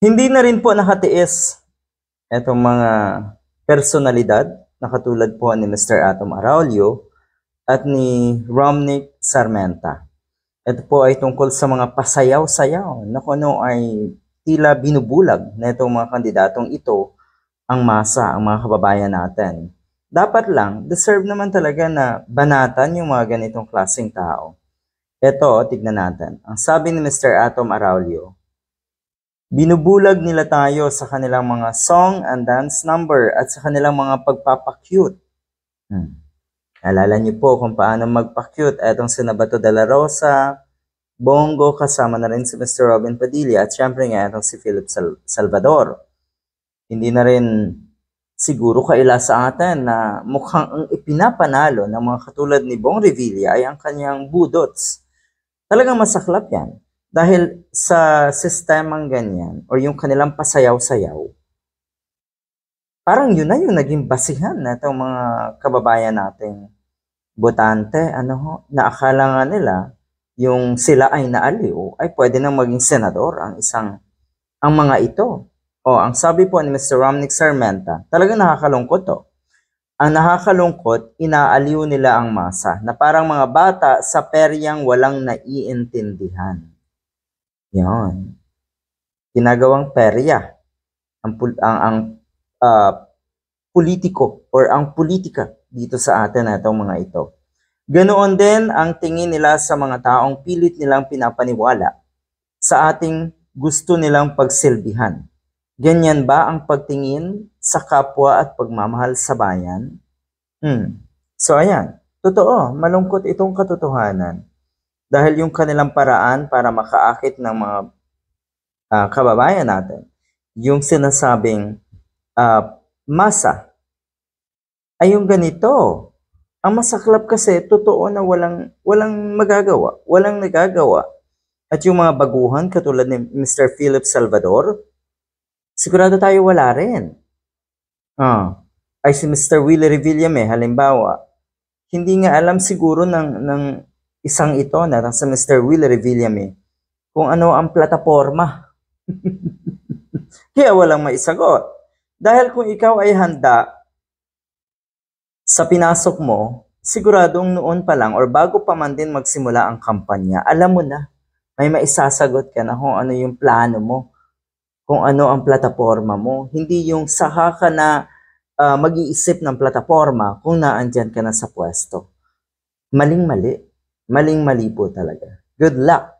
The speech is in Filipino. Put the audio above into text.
Hindi na rin po nakatiis itong mga personalidad na katulad po ni Mr. Atom Araulio at ni Romnick Sarmenta. Ito po ay tungkol sa mga pasayaw-sayaw na kung ano ay tila binubulag na itong mga kandidatong ito ang masa, ang mga kababayan natin. Dapat lang, deserve naman talaga na banatan yung mga ganitong klaseng tao. Ito, tignan natin. Ang sabi ni Mr. Atom Araulio, binubulag nila tayo sa kanilang mga song and dance number at sa kanilang mga pagpapakyut. Alala niyo po kung paano magpakyut. Etong si Nabato de la Rosa, Bongo, kasama na rin si Mr. Robin Padilla at syempre nga etong si Philip Salvador. Hindi na rin siguro kaila sa atin na mukhang ang ipinapanalo ng mga katulad ni Bong Revilla ay ang kanyang budots. Talagang masaklap yan. Dahil sa sistemang ganyan, o yung kanilang pasayaw-sayaw, parang yun na yung naging basihan na itong mga kababayan nating botante, na akala nga nila, yung sila ay naaliw, ay pwede nang maging senador ang mga ito. O, ang sabi po ni Mr. Romnick Sarmenta, talagang nakakalungkot to. Ang nakakalungkot, inaaliw nila ang masa na parang mga bata sa peryang walang naiintindihan. Yan. Ginagawang perya. Ang politiko or ang politika dito sa atin na itong mga ito. Ganoon din ang tingin nila sa mga taong pilit nilang pinapaniwala sa ating gusto nilang pagsilbihan. Ganyan ba ang pagtingin sa kapwa at pagmamahal sa bayan? So ayan, totoo, malungkot itong katotohanan. Dahil yung kanilang paraan para makaakit ng mga kababayan natin, yung sinasabing masa, ay yung ganito. Ang masaklap kasi, totoo na walang magagawa, walang nagagawa. At yung mga baguhan, katulad ni Mr. Philip Salvador, sigurado tayo wala rin. Ay si Mr. Willie Revillame, halimbawa, hindi nga alam siguro ng isang ito na sa Mr. Willie Revillame kung ano ang plataforma. Kaya walang maisagot. Dahil kung ikaw ay handa sa pinasok mo, siguradong noon pa lang or bago pa man din magsimula ang kampanya, alam mo na, may maisasagot ka na kung ano yung plano mo, kung ano ang plataforma mo. Hindi yung saka ka na mag-iisip ng plataforma kung naandyan ka na sa pwesto. Maling-mali. Maling-mali po talaga. Good luck!